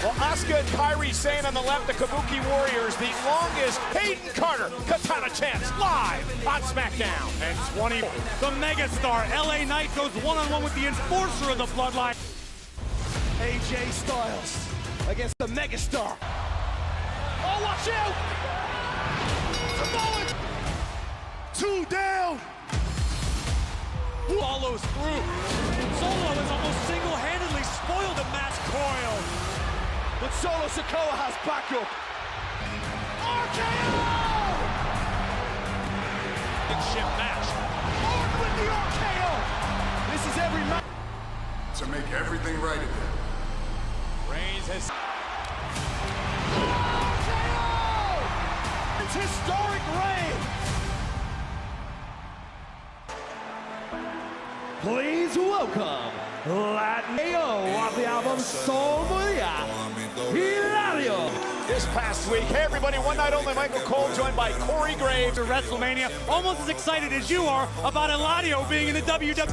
Well, Asuka and Kairi Sane on the left, the Kabuki Warriors, the longest. Hayden Carter, Katana Chance, live on SmackDown. And 20, the megastar, LA Knight goes one-on-one with the enforcer of the Bloodline. AJ Styles against the megastar. Oh, watch out! Samoan! 2 down! Follows through. Solo has almost single-handedly spoiled a mass coil. But Solo Sikoa has backup. RKO! Big ship match. Orton with the RKO! This is every match. To make everything right again. Reigns has... RKO! It's historic reign! Please welcome Latino off the album Soul Maria, Hilario. This past week, hey everybody, one night only, Michael Cole joined by Corey Graves. To WrestleMania, almost as excited as you are about Eladio being in the WWE.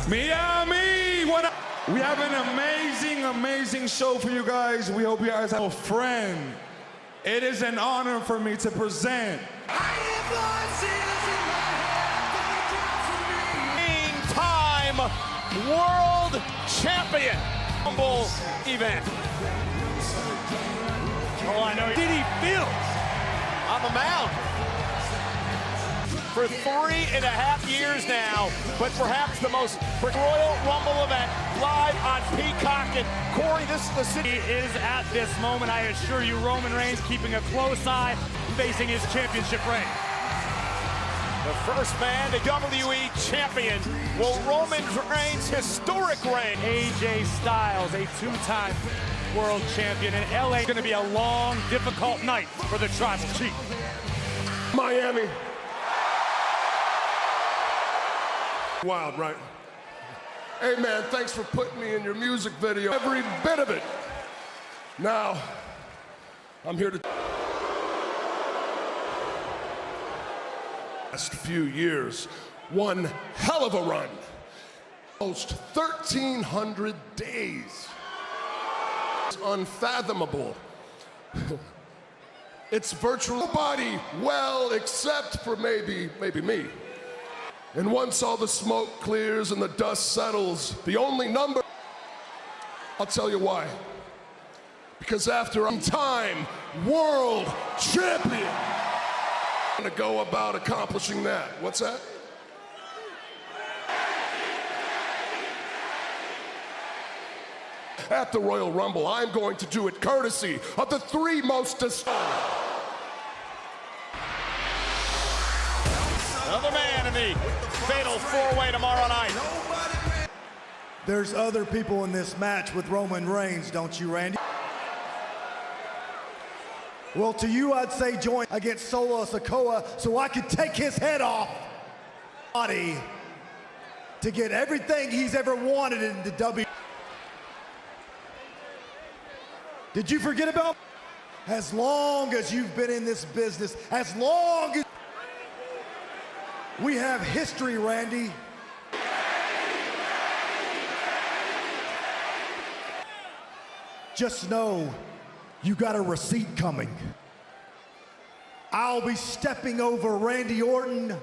Miami, what up? We have an amazing show for you guys. We hope you guys have a friend. It is an honor for me to present World Champion Rumble event. Oh, I know. Did he feel On the mound for 3.5 years now, but perhaps the most Royal Rumble event live on Peacock. And Corey, this is the city. He is at this moment, I assure you, Roman Reigns keeping a close eye, facing his championship reign. The first man to WWE champion will Roman Reigns' historic reign. AJ Styles, a two-time world champion, and LA is going to be a long, difficult night for the Tribal Chief. Miami. Wild, right? Hey, man, thanks for putting me in your music video. Every bit of it. Now, I'm here to... Last few years, one hell of a run. Almost 1,300 days. It's unfathomable. It's virtually nobody well except for maybe me. And once all the smoke clears and the dust settles, the only number, I'll tell you why. Because after I'm time world champion, to go about accomplishing that. What's that? At the Royal Rumble, I'm going to do it courtesy of the three most Another man in the fatal four-way tomorrow night. There's other people in this match with Roman Reigns, don't you, Randy? Well, to you, I'd say join against Solo Sikoa so I could take his head off body to get everything he's ever wanted in the WWE. Did you forget about? As long as you've been in this business, as long as we have history, Randy. Just know you got a receipt coming. I'll be stepping over Randy Orton.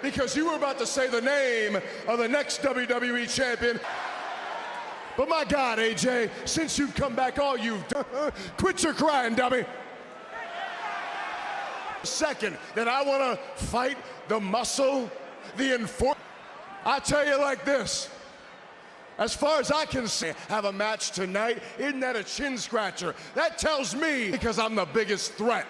Because you were about to say the name of the next WWE champion. But my God, AJ, since you've come back, all you've done, quit your crying, dummy. Second, that I want to fight the muscle, the enforcer. I tell you like this. As far as I can see, have a match tonight, isn't that a chin scratcher? That tells me because I'm the biggest threat.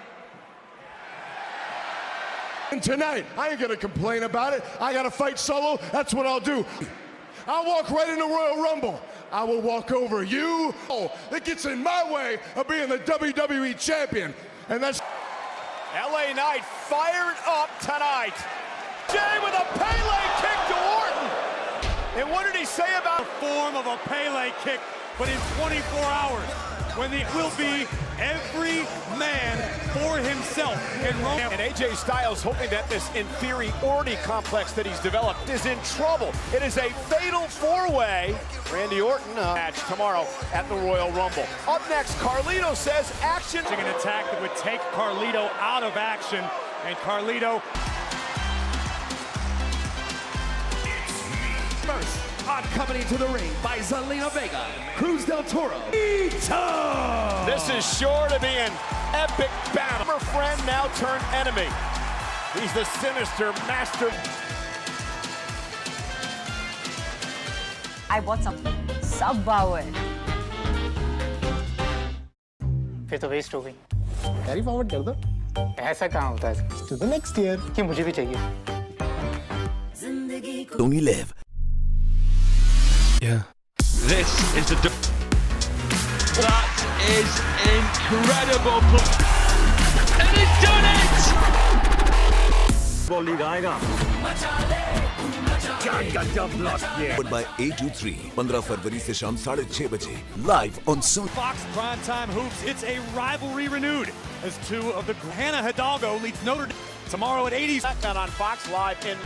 And tonight, I ain't gonna complain about it. I gotta fight Solo, that's what I'll do. I'll walk right in the Royal Rumble. I will walk over you. Oh, that gets in my way of being the WWE champion. And that's... LA Knight fired up tonight. Jay with a Pele kick to Orton. And what did he say about The form of a Pele kick, but in 24 hours. when it will be every man for himself. And AJ Styles hoping that this inferiority complex that he's developed is in trouble. It is a fatal four-way. Randy Orton match tomorrow at the Royal Rumble. Up next, Carlito says action. An attack that would take Carlito out of action, and Carlito First, on coming into the ring by Zelina Vega, Cruz del Toro, Ito! This is sure to be an epic battle. Former friend now turned enemy. He's the sinister master. I bought something. Subwow. फिर तो waste हो गई। Carry forward कर दो। ऐसा कहाँ होता है? To the next year. कि मुझे भी चाहिए। Only live. Yeah. This is the. That is incredible. And he's done it! Ball league आएगा. By 823, 15 फरवरी से शाम 6:30 बजे, live on Fox Primetime Hoops. It's a rivalry renewed as two of the Hannah Hidalgo leads Notre Dame tomorrow at 80s. SmackDown on Fox Live in.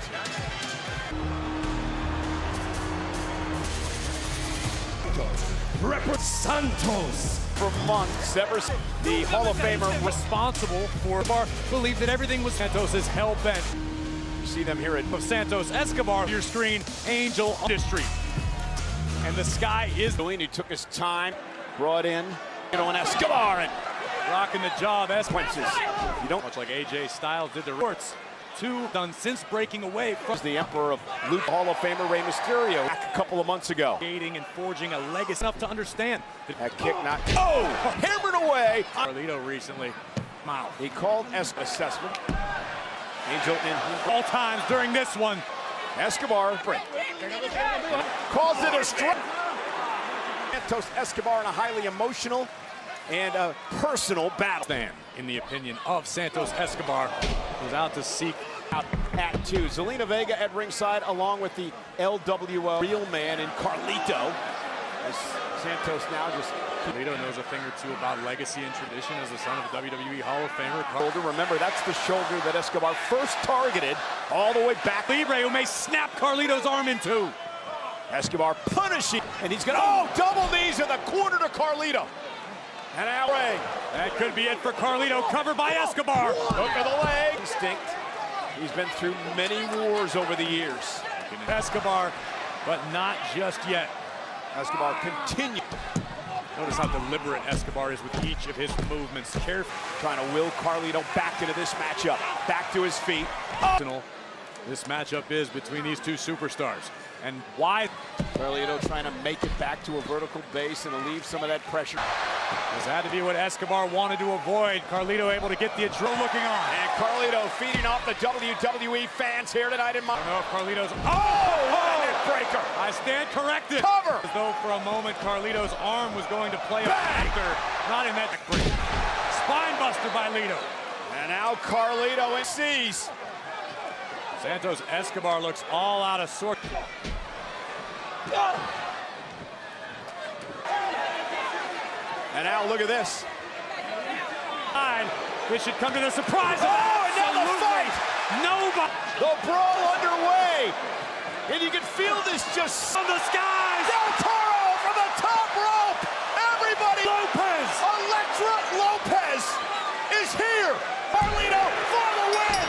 Santos. For months, ever since the Hall of Famer Responsible for believed that everything was Santos is hell-bent. see them here at Santos Escobar, your screen, Angel Industry. And the sky is. He took his time, brought in, and Escobar and rocking the jaw of Escobar. You don't much like AJ Styles did the reports. Two done since breaking away from the Emperor of Luke Hall of Famer Rey Mysterio back a couple of months ago. Creating and forging a legacy enough to understand that kick not hammered away. Carlito recently. Wow. He called assessment. Angel in all times during this one. Escobar calls it a strike. Santos Escobar in a highly emotional and a personal battle. Stand, in the opinion of Santos Escobar, who's out to seek out at two. Zelina Vega at ringside, along with the LWO real man in Carlito. As Santos now just. Carlito knows a thing or two about legacy and tradition as the son of a WWE Hall of Famer. Remember, that's the shoulder that Escobar first targeted all the way back. Libre, who may snap Carlito's arm in two. Escobar punishing, and he's gonna, double knees in the corner to Carlito. And now Rey. That could be it for Carlito, covered by Escobar. Look at the leg. Instinct. He's been through many wars over the years. Escobar, but not just yet. Escobar continues. Notice how deliberate Escobar is with each of his movements. Careful. Trying to will Carlito back into this matchup. Back to his feet. This matchup is between these two superstars. And why? Carlito trying to make it back to a vertical base and alleviate some of that pressure. This had to be what Escobar wanted to avoid. Carlito able to get the adrenaline looking on. And Carlito feeding off the WWE fans here tonight in I don't know if Carlito's. Breaker. I stand corrected. Cover. As though for a moment Carlito's arm was going to play a factor. Not in that break. Spine buster by Lito. And now Carlito sees. Santos Escobar looks all out of sorts. And now look at this. This should come to the surprise. And now the fight. Nobody. The brawl underway. And you can feel this just from the skies. Del Toro from the top rope. Everybody. Lopez. Elektra Lopez is here. Carlito for the win.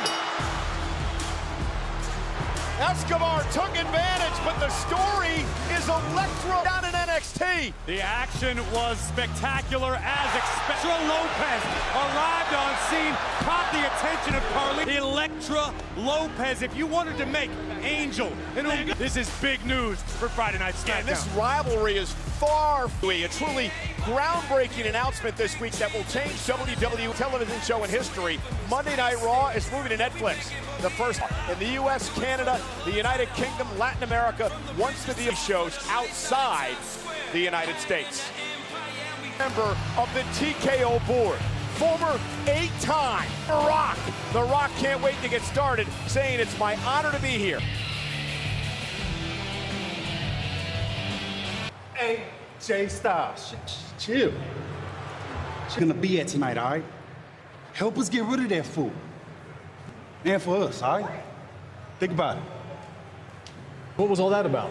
Escobar took advantage, but the story is Elektra down in NXT. The action was spectacular as expected. Lopez arrived on scene, caught the attention of Carlito. Elektra Lopez, if you wanted to make Angel, this is big news for Friday Night SmackDown. And this rivalry is far away. A truly groundbreaking announcement this week that will change WWE television show in history. Monday Night Raw is moving to Netflix. The first in the U.S., Canada, the United Kingdom, Latin America, once the shows outside the United States. Member of the TKO board, former 8-time Rock. The Rock can't wait to get started, saying it's my honor to be here. AJ Styles, chill. gonna be at tonight, all right? Help us get rid of that fool. And for us, all right? Think about it. What was all that about?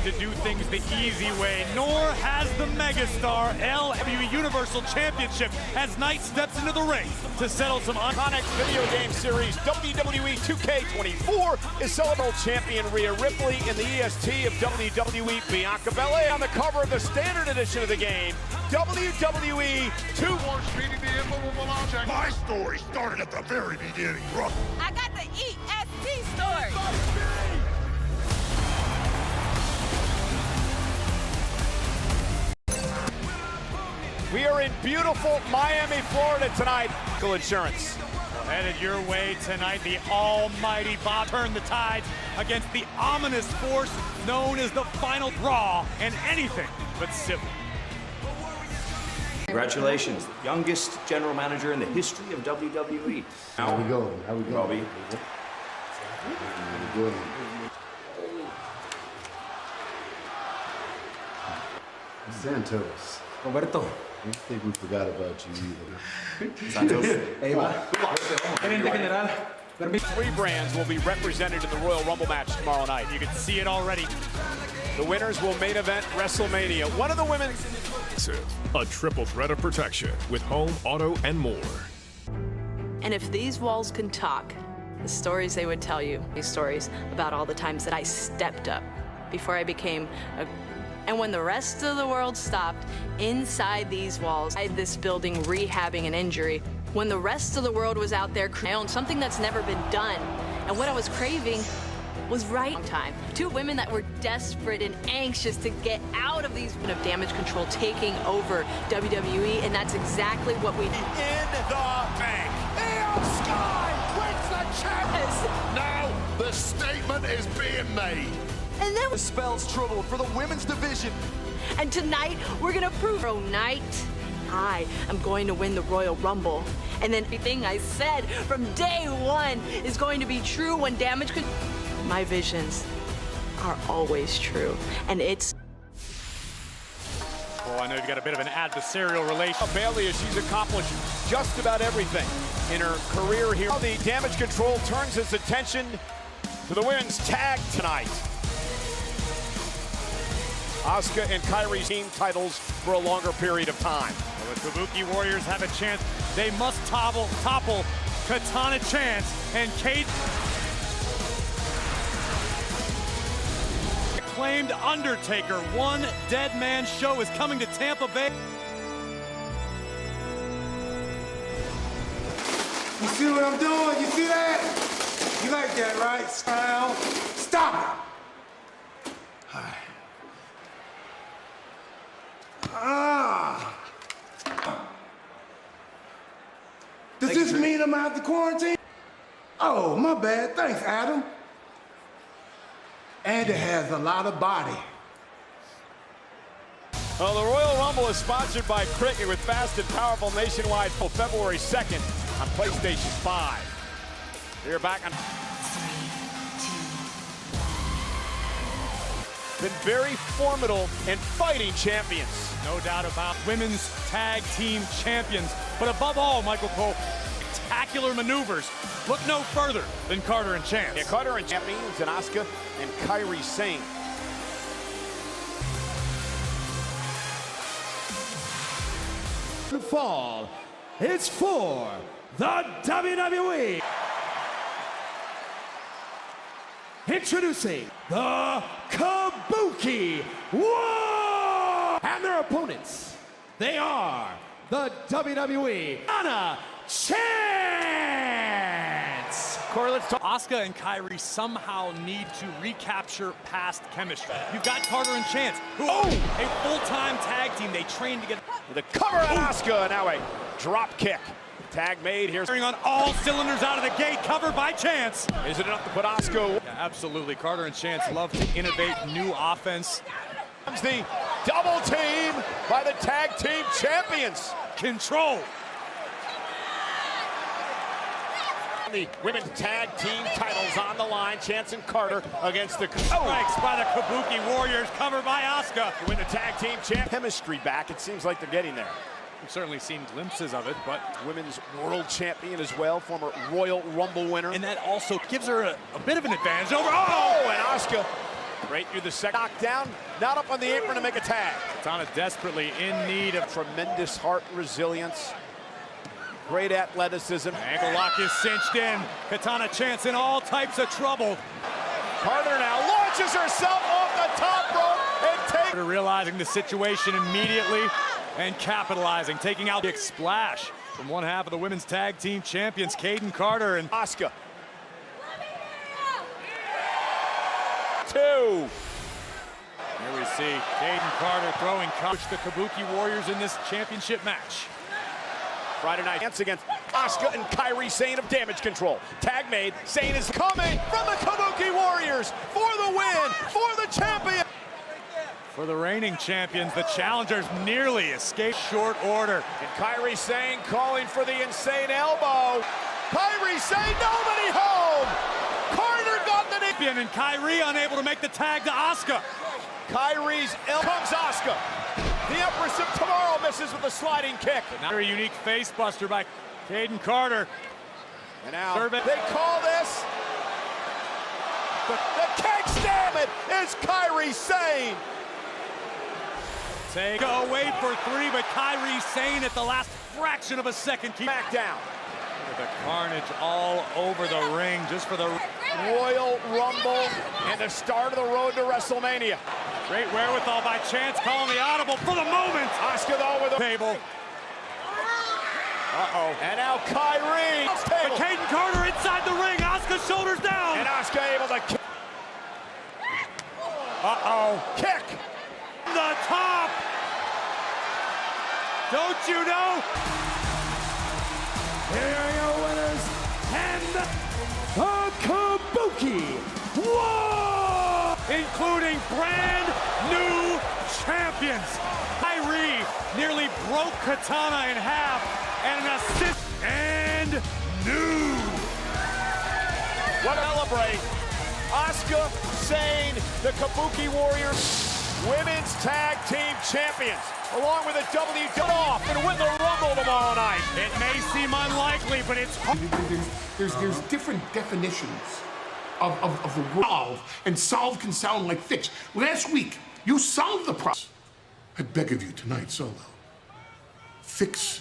To do things the easy way, nor has the megastar LWE Universal Championship as Knight steps into the ring to settle some iconic video game series. WWE 2K24 is celebrating champion Rhea Ripley in the EST of WWE Bianca Belair on the cover of the standard edition of the game. WWE 2 Feeding the immovable object. My story started at the very beginning, bro. I got the EST story. We are in beautiful Miami, Florida tonight. Insurance. Headed your way tonight, the almighty Bob turned the tides against the ominous force known as the Final Draw, and anything but civil. Congratulations, youngest general manager in the history of WWE. How we go? How we go? Robbie. Good. Santos. Roberto. I don't think we forgot about you either. Santos. Hey, Three brands will be represented in the Royal Rumble match tomorrow night. You can see it already. The winners will main event WrestleMania. One of the women... A triple threat of protection with home, auto, and more. And if these walls can talk, the stories they would tell you, these stories about all the times that I stepped up before I became a... And when the rest of the world stopped, inside these walls, inside this building, rehabbing an injury, when the rest of the world was out there creating something that's never been done, and what I was craving was right on time. Two women that were desperate and anxious to get out of these of Damage Control taking over WWE, and that's exactly what we did. In the bank. Io Sky wins the challenge. Now the statement is being made. And then spells trouble for the women's division. And tonight, we're gonna prove tomorrow night, I am going to win the Royal Rumble. And then everything I said from day one is going to be true when Damage Control. My visions are always true. And it's... Well, I know you've got a bit of an adversarial relation. Bayley, as she's accomplished just about everything in her career here. The Damage Control turns its attention to the women's tag tonight. Asuka and Kairi's team titles for a longer period of time. Well, the Kabuki Warriors have a chance. They must topple Katana Chance and Kate. Acclaimed Undertaker, one dead man show is coming to Tampa Bay. You see what I'm doing? You see that? You like that, right? Stop it! Does this mean I'm out the quarantine? Oh, my bad. Thanks, Adam. And it has a lot of body. Well, the Royal Rumble is sponsored by Cricket with fast and powerful nationwide for February 2nd on PlayStation 5. We're back on... Been very formidable and fighting champions. No doubt about women's tag team champions. But above all, Michael Cole, spectacular maneuvers. Look no further than Carter and Chance. Yeah, Carter and champions and Asuka and Kairi Sane. The fall is for the WWE. Introducing the Kabuki War! And their opponents, they are the WWE Anna Chance! Corey, let's talk. Asuka and Kairi somehow need to recapture past chemistry. You've got Carter and Chance, who are a full-time tag team. They train together. The cover on Asuka, now a drop kick. Tag made here. On all cylinders out of the gate, covered by Chance. Is it enough to put Asuka? Yeah, absolutely. Carter and Chance love to innovate new offense. Comes the double team by the tag team champions. Control. The women's tag team titles on the line. Chance and Carter against the strikes by the Kabuki Warriors, covered by Asuka. Win the tag team champ. Chemistry back. It seems like they're getting there. We've certainly seen glimpses of it, but women's world champion as well, former Royal Rumble winner. And that also gives her a bit of an advantage over. Oh, and Asuka right through the second. Knockdown, not up on the apron to make a tag. Katana desperately in need of tremendous heart resilience. Great athleticism. Ankle lock is cinched in. Katana Chance in all types of trouble. Carter now launches herself off the top rope and takes. Realizing the situation immediately and capitalizing, taking out the splash from one half of the women's tag team champions, Kayden Carter and Asuka. 2. Here we see Kayden Carter throwing the Kabuki Warriors in this championship match. Friday night dance against Asuka and Kairi Sane of Damage Control. Tag made. Sane is coming from the Kabuki Warriors for the win, for the champion. For the reigning champions, the challengers nearly escaped short order. And Kairi Sane calling for the insane elbow. Kairi Sane, nobody home. Carter got the knee. And Kairi unable to make the tag to Asuka. Kairi's elbow. Comes Asuka. The Empress of Tomorrow misses with a sliding kick. Now a unique face buster by Kayden Carter. And now they call this the keg slam. It is Kairi Sane. Go wait for 3, but Kairi Sane at the last fraction of a second. Keep back down. The carnage all over the ring just for the Royal Rumble and the start of the road to WrestleMania. Great wherewithal by Chance, calling the audible for the moment. Asuka though with a table. Uh-oh. And now Kairi. But Kayden Carter inside the ring. Asuka shoulders down. And Asuka able to kick. Uh-oh. Kick. The top. Don't you know? Here are your winners and the Kabuki War, including brand new champions. Kairi nearly broke Katana in half, and an assist and new. What a celebrate. Asuka, Sane, the Kabuki Warriors, women's tag team champions, along with a WW off and win the Rumble tomorrow night. It may seem unlikely, but it's there's different definitions of the word. And solve can sound like fix. Last week, you solved the problem. I beg of you tonight, Solo. Fix.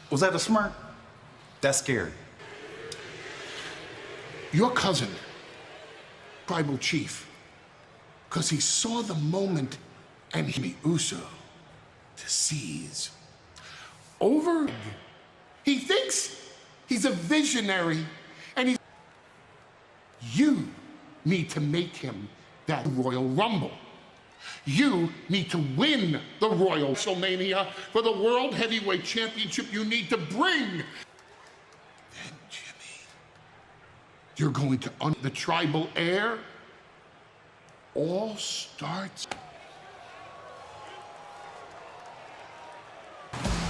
Was that a smirk? That's scary. Your cousin, Tribal Chief, because he saw the moment and he Uso to seize. Over, he thinks he's a visionary, and you need to make him that Royal Rumble. You need to win the Royal WrestleMania for the World Heavyweight Championship. You need to bring. Then, Jimmy, you're going to the tribal heir. All starts.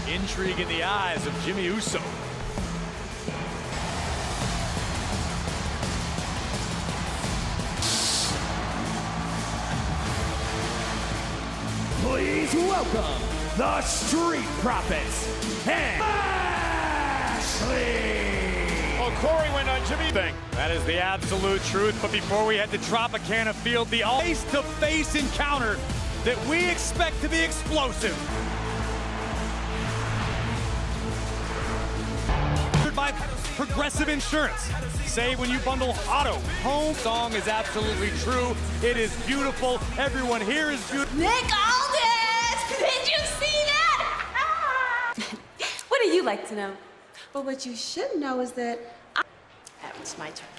Intrigue in the eyes of Jimmy Uso. Please welcome the Street Profits and Lashley. Well, Corey went on Jimmy thing. That is the absolute truth. But before we head to Tropicana Field, the face-to-face encounter that we expect to be explosive. By Progressive Insurance. Say when you bundle auto, home. Song is absolutely true. It is beautiful. Everyone here is beautiful. Nick Aldis! Did you see that? What do you like to know? But what you should know is that that was my turn.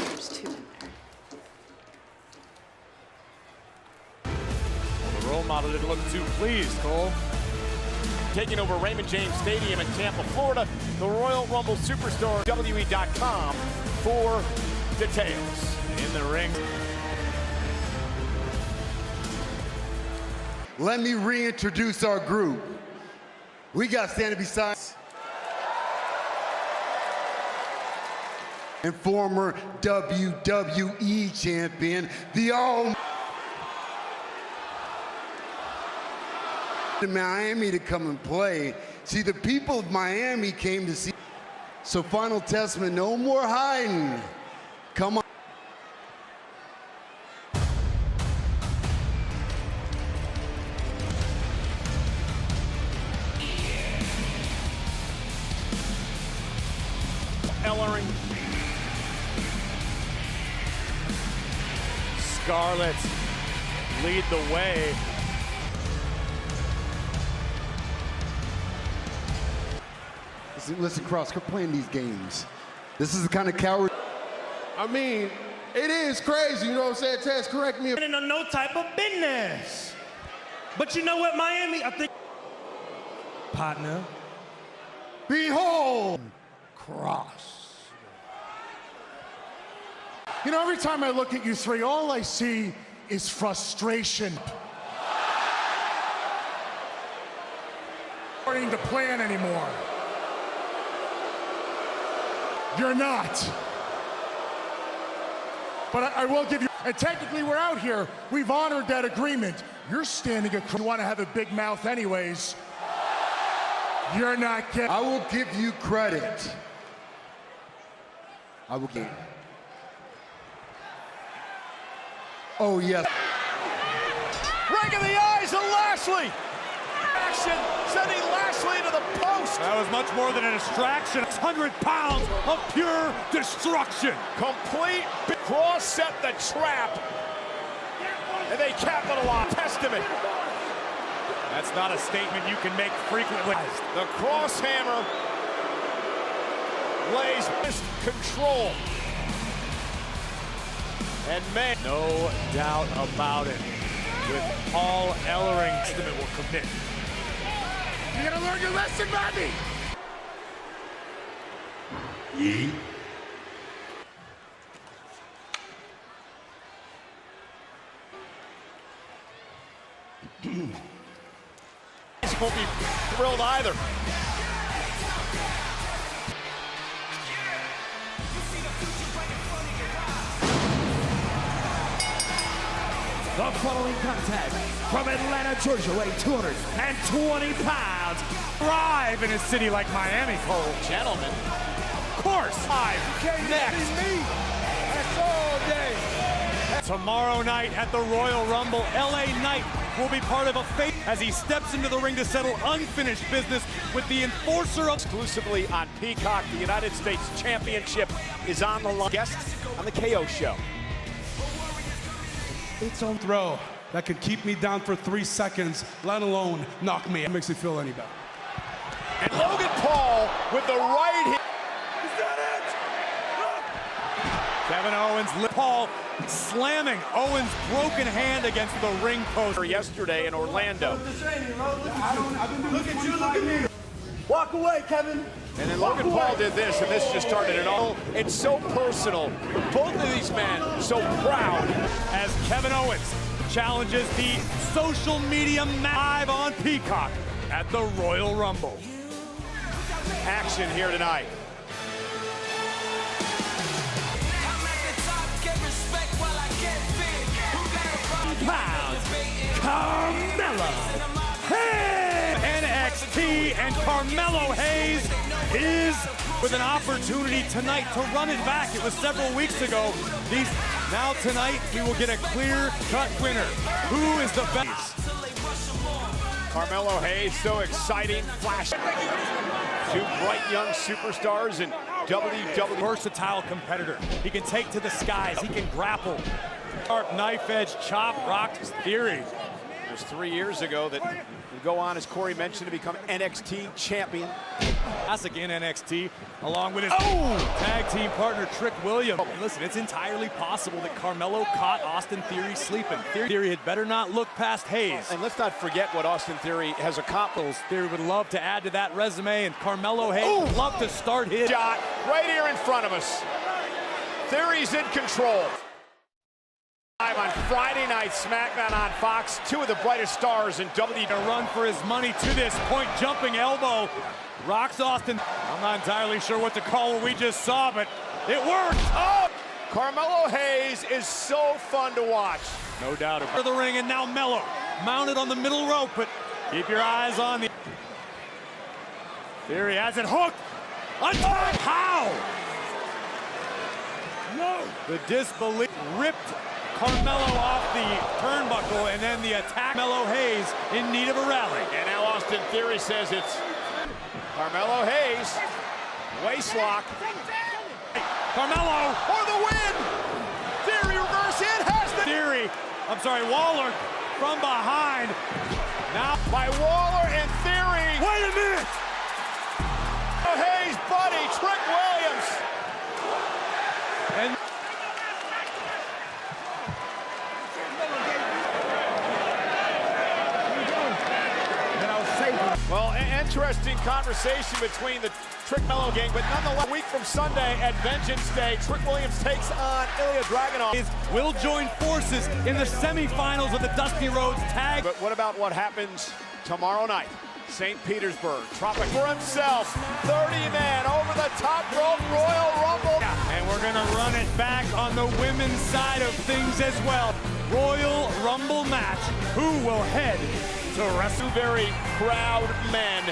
There's 2 in there. Well, the role model didn't look too pleased, Cole. Taking over Raymond James Stadium in Tampa, Florida, the Royal Rumble Superstore, WWE.com for details. In the ring. let me reintroduce our group. We got standing beside and former WWE champion, the All to Miami to come and play. See, the people of Miami came to see. So Final Testament, no more hiding. Come on. Ellering. Scarlett lead the way. Listen, Cross, quit playing these games. This is the kind of coward. I mean, it is crazy, you know what I'm saying? Tess, correct me. In no type of business. But you know what, Miami? I think. Partner. Behold, Cross. You know, every time I look at you three, all I see is frustration. Starting to plan anymore. You're not. But I will give you, and technically we're out here. We've honored that agreement. You're standing across. You want to have a big mouth anyways. You're not getting. I will give you credit. I will give. Oh, yes. Right in the eyes of Lashley. Action sending Lashley to the post. That was much more than a distraction. 600 pounds of pure destruction. Complete. Cross set the trap. And they capitalize. Testament. That's not a statement you can make frequently. The cross hammer lays control. And man, no doubt about it. With Paul Ellering, Testament will commit. You gotta learn your lesson, Bobby. Yee. He won't be thrilled either. The following contest from Atlanta, Georgia, weighing 220 pounds. Thrive in a city like Miami, Cole. Gentlemen. Of course. Next. That's all day. Tomorrow night at the Royal Rumble, LA Knight will be part of a fate as he steps into the ring to settle unfinished business with the enforcer of. Exclusively on Peacock, the United States Championship is on the line. Guests on the KO Show. It's on throw that could keep me down for 3 seconds, let alone knock me. It makes me feel any better. And Logan Paul with the right hit. Is that it? Kevin Owens, Paul slamming Owens' broken hand against the ring post. Yesterday in Orlando. Look at you, look at me. Walk away, Kevin. And then Logan Paul did this, and this just started it all. It's so personal. Both of these men so proud. As Kevin Owens challenges the social media live on Peacock at the Royal Rumble. Action here tonight. Pounds, Carmelo Hayes. NXT and Carmelo Hayes is with an opportunity tonight to run it back. It was several weeks ago. Now tonight we will get a clear-cut winner. Who is the best? Carmelo Hayes, so exciting, flash. Two bright young superstars in WWE. Versatile competitor. He can take to the skies. He can grapple. Sharp knife edge chop rocked his Theory. It was 3 years ago that would go on, as Corey mentioned, to become NXT champion. Classic in NXT, along with his tag team partner Trick Williams. And listen, it's entirely possible that Carmelo caught Austin Theory sleeping. Theory had better not look past Hayes. And let's not forget what Austin Theory has accomplished. Theory would love to add to that resume, and Carmelo Hayes would love to start his shot right here in front of us. Theory's in control. On Friday night SmackDown on Fox, two of the brightest stars in WWE. To run for his money to this point, jumping elbow. Rocks Austin. I'm not entirely sure what to call what we just saw, but it worked. Oh! Carmelo Hayes is so fun to watch. No doubt about it. The ring, and now Mello mounted on the middle rope, but keep your eyes on the... Theory has it hooked. How? No. The disbelief ripped Carmelo off the turnbuckle, and then the attack. Carmelo Hayes in need of a rally. And now Austin Theory says it's Carmelo Hayes. Waistlock. Carmelo for the win. Theory reverse in has the Theory. I'm sorry, Waller from behind. Now by Waller and Theory. Wait a minute. Hayes, buddy, Trick Williams. And well, interesting conversation between the Trick Mello gang, but nonetheless, a week from Sunday at Vengeance Day, Trick Williams takes on Ilya Dragunov. Will join forces in the semifinals of the Dusty Rhodes Tag. But what about what happens tomorrow night? St. Petersburg, Tropic for himself, 30 men over the top rope, Royal Rumble. And we're gonna run it back on the women's side of things as well. Royal Rumble match. Who will head to wrestle? Two very proud men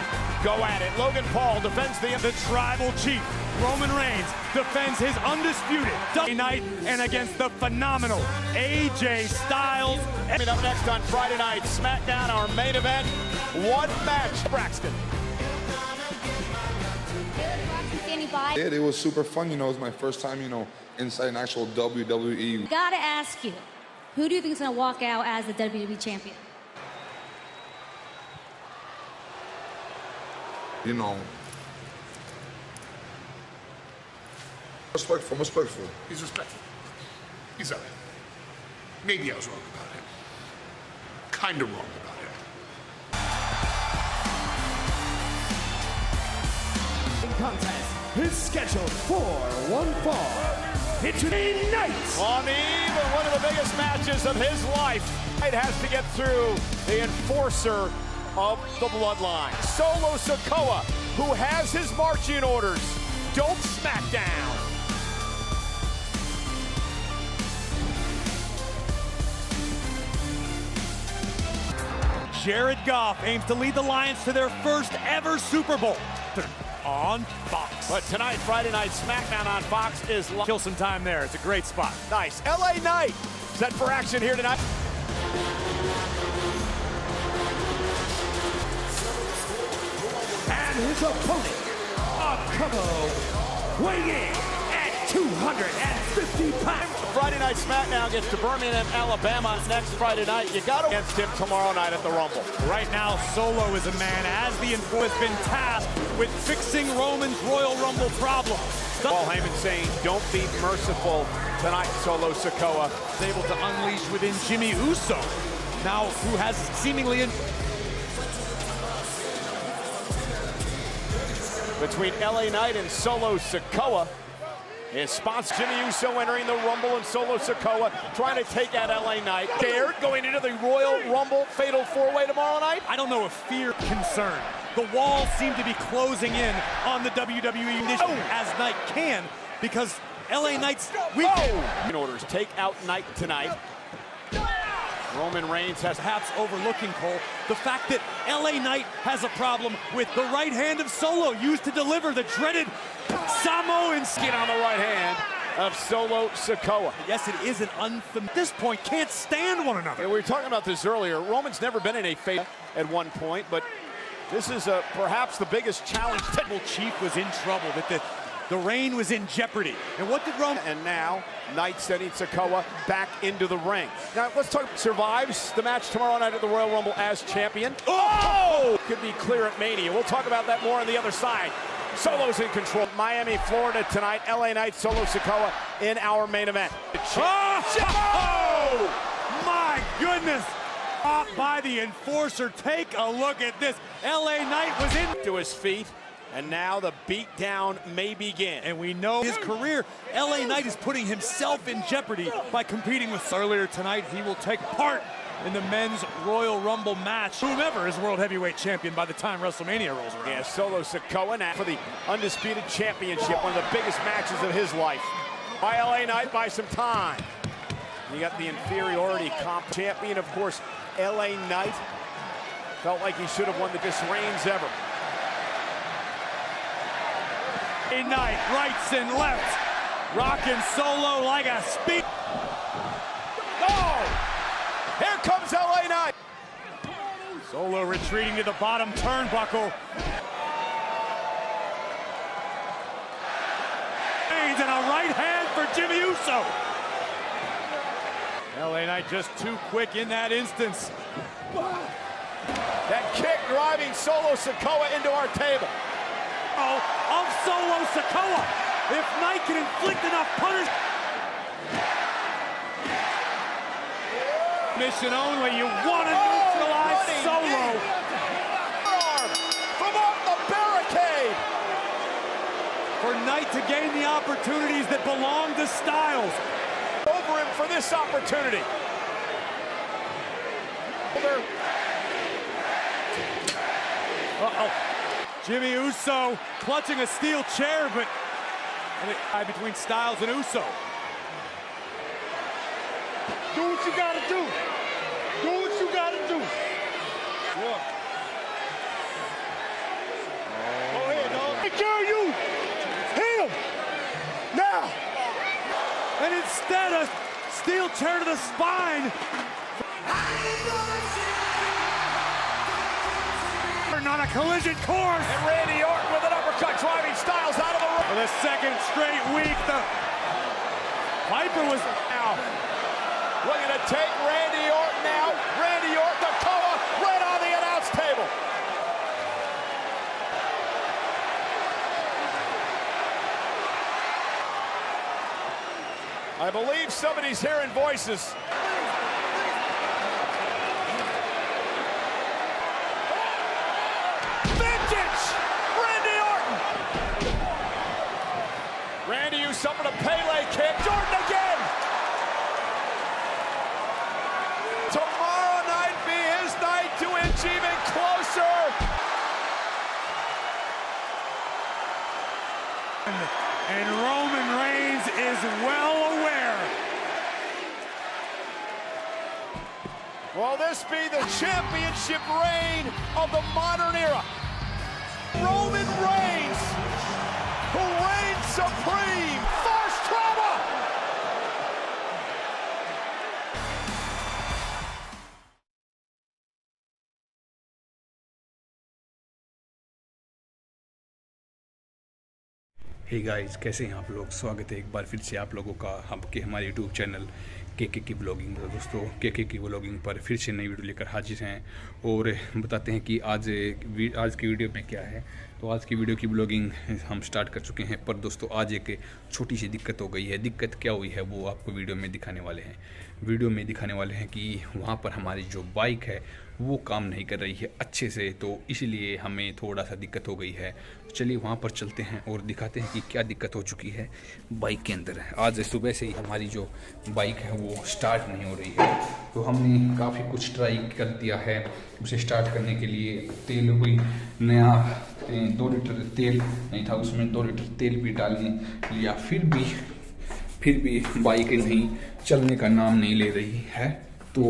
go at it. Logan Paul defends the tribal chief. Roman Reigns defends his undisputed night and against the phenomenal AJ Styles. Coming up next on Friday night, SmackDown, our main event. One match, Braxton. It was super fun, you know. It was my first time, you know, inside an actual WWE. Gotta ask you, who do you think is gonna walk out as the WWE champion? You know, respectful. He's respectful. He's all right. Maybe I was wrong about him. Kinda wrong about him. Contest is scheduled for one fall into the night. On the eve of one of the biggest matches of his life, it has to get through the enforcer of the bloodline, Solo Sikoa, who has his marching orders. Don't smack down. Jared Goff aims to lead the Lions to their first ever Super Bowl. On Fox. But tonight, Friday night SmackDown on Fox is kill some time there. It's a great spot. Nice. LA Knight set for action here tonight. And his opponent, Apollo, weighing in at 250 pounds. Friday night SmackDown gets to Birmingham, Alabama next Friday night. You got to against him tomorrow night at the Rumble. Right now, Solo is a man, as the enforcer has been tasked with fixing Roman's Royal Rumble problem. Paul Heyman saying, don't be merciful tonight, Solo Sikoa. Able to unleash within Jimmy Uso, now who has seemingly between LA Knight and Solo Sikoa. His sponsor, Jimmy Uso entering the Rumble, and Solo Sikoa trying to take out LA Knight. Scared going into the Royal Rumble Fatal 4-Way tomorrow night? I don't know if fear, concern. The walls seem to be closing in on the WWE as Knight can, because LA Knight's weekend orders take out Knight tonight. Roman Reigns has perhaps overlooking, Cole, the fact that LA Knight has a problem with the right hand of Solo used to deliver the dreaded Samoan skin on the right hand of Solo Sikoa. Yes, it is an at this point can't stand one another. Yeah, we were talking about this earlier. Roman's never been in a fight at one point, but this is perhaps the biggest challenge. Tribal Chief was in trouble, that the reign was in jeopardy. And what did Roman? And now, Knight sending Sikoa back into the ring. Now, let's talk. Survives the match tomorrow night at the Royal Rumble as champion. Oh! Could be clear at Mania. We'll talk about that more on the other side. Solo's in control. Miami, Florida tonight. LA Knight, Solo Sikoa in our main event. Oh! My goodness! Off by the enforcer. Take a look at this. LA Knight was in to his feet. And now the beatdown may begin. And we know his career, LA Knight is putting himself in jeopardy by competing with earlier tonight. He will take part in the men's Royal Rumble match. Whomever is world heavyweight champion by the time WrestleMania rolls around. Yeah, Solo Sikoa now for the undisputed championship, one of the biggest matches of his life. By LA Knight by some time. You got the inferiority comp champion, of course, LA Knight. Felt like he should have won the biggest reigns ever. Knight, rights and lefts, rocking Solo like a speed. Oh! Here comes LA Knight. Solo retreating to the bottom turnbuckle. And a right hand for Jimmy Uso. LA Knight just too quick in that instance. That kick driving Solo Sikoa into our table. Of Solo Sikoa. If Knight can inflict enough punishment. Mission only, you want to neutralize Solo. Arm from off the barricade. For Knight to gain the opportunities that belong to Styles. Over him for this opportunity. Uh-oh. Jimmy Uso clutching a steel chair, but between Styles and Uso. Do what you gotta do. Do what you gotta do. Look. Go ahead, dog. Take care of you. Hit him. Now. And instead a steel chair to the spine. On a collision course. And Randy Orton with an uppercut driving Styles out of the ring. For the second straight week, the Piper was now looking to take Randy Orton out. Randy Orton, Sikoa, right on the announce table. I believe somebody's hearing voices. Randy used something to Pele kick. Jordan again. Tomorrow night be his night to inch even closer. And Roman Reigns is well aware. Will this be the championship reign of the modern era? Roman Reigns, who reigns supreme, force trauma. Hey guys, कैसे हैं आप लोग। स्वागत है एक बार फिर से आप लोगों का हमारे यूट्यूब चैनल के की ब्लॉगिंग। दोस्तों के की ब्लॉगिंग पर फिर से नई वीडियो लेकर हाजिर हैं और बताते हैं कि आज की वीडियो में क्या है। तो आज की वीडियो की ब्लॉगिंग हम स्टार्ट कर चुके हैं, पर दोस्तों आज एक छोटी सी दिक्कत हो गई है। दिक्कत क्या हुई है वो आपको वीडियो में दिखाने वाले हैं कि वहाँ पर हमारी जो बाइक है वो काम नहीं कर रही है अच्छे से, तो इसलिए हमें थोड़ा सा दिक्कत हो गई है। चलिए वहाँ पर चलते हैं और दिखाते हैं कि क्या दिक्कत हो चुकी है बाइक के अंदर। आज सुबह से ही हमारी जो बाइक है वो स्टार्ट नहीं हो रही है, तो हमने काफ़ी कुछ ट्राई कर दिया है उसे स्टार्ट करने के लिए। तेल कोई नया 2 लीटर तेल नहीं था, उसमें 2 लीटर तेल भी डालने लिया, फिर भी बाइक नहीं चलने का नाम नहीं ले रही है। तो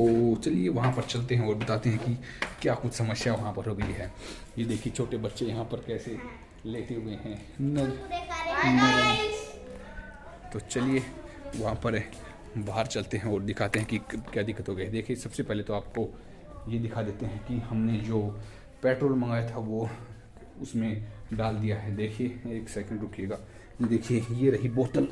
चलिए वहाँ पर चलते हैं और बताते हैं कि क्या कुछ समस्या वहाँ पर हो गई है। ये देखिए छोटे बच्चे यहाँ पर कैसे लेटे हुए हैं तो चलिए वहाँ पर बाहर चलते हैं और दिखाते हैं कि क्या दिक्कत हो गई। देखिए सबसे पहले तो आपको ये दिखा देते हैं कि हमने जो पेट्रोल मंगाया था वो उसमें डाल दिया है। देखिए एक सेकंड रुकिएगा, देखिए ये रही बोतल,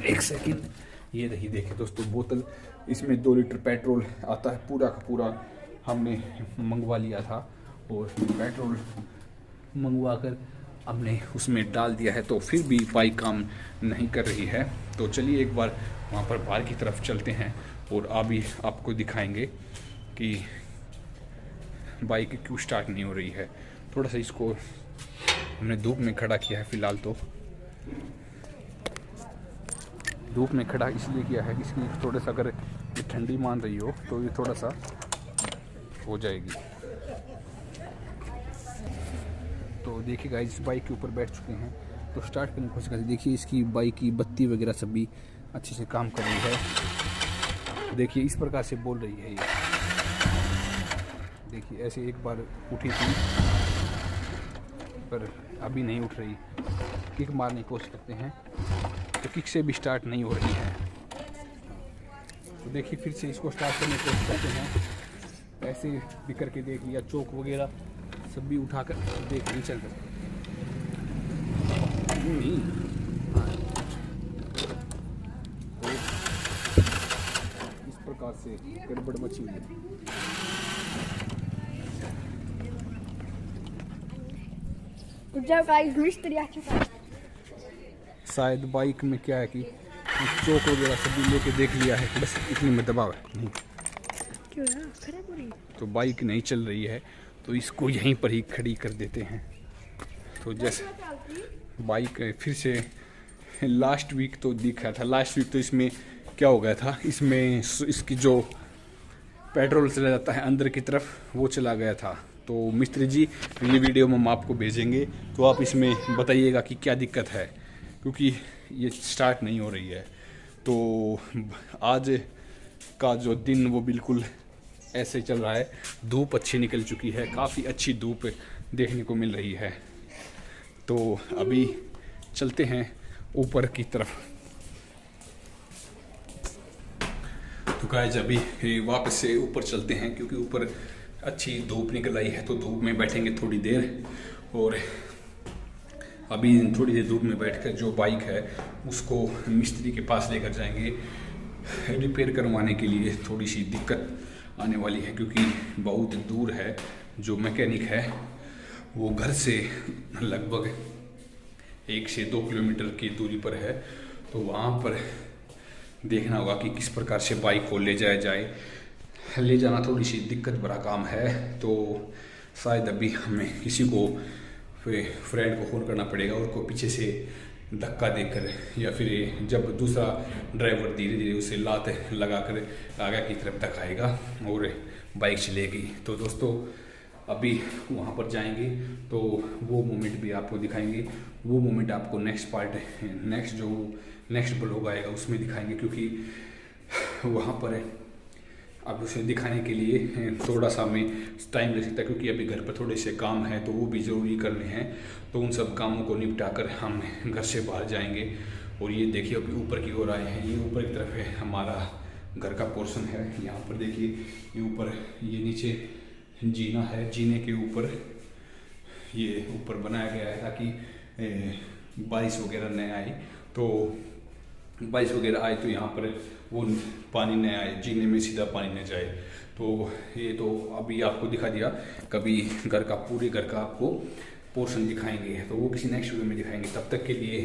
एक सेकंड, ये रही देखिए दोस्तों बोतल। इसमें 2 लीटर पेट्रोल आता है, पूरा का पूरा हमने मंगवा लिया था और पेट्रोल मंगवा कर हमने उसमें डाल दिया है, तो फिर भी बाइक काम नहीं कर रही है। तो चलिए एक बार वहाँ पर बाहर की तरफ चलते हैं और अभी आपको दिखाएंगे कि बाइक क्यों स्टार्ट नहीं हो रही है। थोड़ा सा इसको हमने धूप में खड़ा किया है फ़िलहाल, तो धूप में खड़ा इसलिए किया है इसकी थोड़ा सा अगर ये ठंडी मान रही हो तो ये थोड़ा सा हो जाएगी। तो देखिए गाइस, इस बाइक के ऊपर बैठ चुके हैं तो स्टार्ट करने की कोशिश करते। देखिए इसकी बाइक की बत्ती वगैरह सब भी अच्छे से काम कर रही है। देखिए इस प्रकार से बोल रही है ये। देखिए ऐसे एक बार उठी थी पर अभी नहीं उठ रही। किक मारने की कोशिश करते हैं तो किक से भी स्टार्ट नहीं हो रही है। तो देखिए फिर से इसको स्टार्ट करने की कोशिश करते हैं। ऐसे भी करके देख लिया, चौक वगैरह सब भी उठाकर देख नहीं चल रहा। नहीं तो इस प्रकार से गड़बड़ मची हुई है। मिस्त्री आ चुका है। शायद बाइक में क्या है कि चौक वगैरह सब भी लेके देख लिया है, बस इतनी में दबाव है नहीं। क्यों ना खराब हो रही है? तो बाइक नहीं चल रही है तो इसको यहीं पर ही खड़ी कर देते हैं। तो जैसे बाइक फिर से लास्ट वीक तो दिखा था, लास्ट वीक तो इसमें क्या हो गया था, इसमें इसकी जो पेट्रोल चला जाता है अंदर की तरफ वो चला गया था। तो मिस्त्री जी अगली वीडियो में हम आपको भेजेंगे, तो आप इसमें बताइएगा कि क्या दिक्कत है, क्योंकि ये स्टार्ट नहीं हो रही है। तो आज का जो दिन वो बिल्कुल ऐसे चल रहा है। धूप अच्छी निकल चुकी है, काफ़ी अच्छी धूप देखने को मिल रही है। तो अभी चलते हैं ऊपर की तरफ। तो गाइस अभी वापस से ऊपर चलते हैं, क्योंकि ऊपर अच्छी धूप निकल आई है तो धूप में बैठेंगे थोड़ी देर। और अभी थोड़ी देर धूप में बैठकर जो बाइक है उसको मिस्त्री के पास लेकर जाएंगे रिपेयर करवाने के लिए। थोड़ी सी दिक्कत आने वाली है क्योंकि बहुत दूर है। जो मैकेनिक है वो घर से लगभग 1 से 2 किलोमीटर की दूरी पर है, तो वहाँ पर देखना होगा कि किस प्रकार से बाइक को ले जाया जाए। ले जाना थोड़ी सी दिक्कत भरा काम है, तो शायद अभी हमें किसी को फ्रेंड को फ़ोन करना पड़ेगा और को पीछे से धक्का देकर, या फिर जब दूसरा ड्राइवर धीरे धीरे उसे लात लगाकर आगे की तरफ तक आएगा और बाइक चलेगी। तो दोस्तों अभी वहाँ पर जाएंगे तो वो मोमेंट भी आपको दिखाएंगे। वो मोमेंट आपको नेक्स्ट ब्लॉग आएगा उसमें दिखाएंगे, क्योंकि वहाँ पर अब उसे दिखाने के लिए थोड़ा सा हमें टाइम लग सकता है, क्योंकि अभी घर पर थोड़े से काम हैं तो वो भी ज़रूरी करने हैं। तो उन सब कामों को निपटा कर हम घर से बाहर जाएंगे। और ये देखिए अभी ऊपर की ओर आए हैं, ये ऊपर की तरफ है हमारा घर का पोर्शन है। यहाँ पर देखिए ये ऊपर, ये नीचे जीना है, जीने के ऊपर ये ऊपर बनाया गया है ताकि बारिश वगैरह न आए। तो बारिश वगैरह आए तो यहाँ पर वो पानी न आए, जीने में सीधा पानी न जाए। तो ये तो अभी आपको दिखा दिया, कभी घर का पूरे घर का आपको पोर्शन दिखाएंगे, तो वो किसी नेक्स्ट वीडियो में दिखाएंगे। तब तक के लिए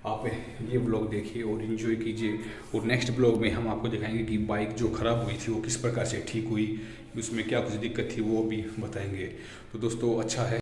आप ये ब्लॉग देखिए और इन्जॉय कीजिए। और नेक्स्ट ब्लॉग में हम आपको दिखाएंगे कि बाइक जो ख़राब हुई थी वो किस प्रकार से ठीक हुई, उसमें क्या कुछ दिक्कत थी वो भी बताएंगे। तो दोस्तों अच्छा है।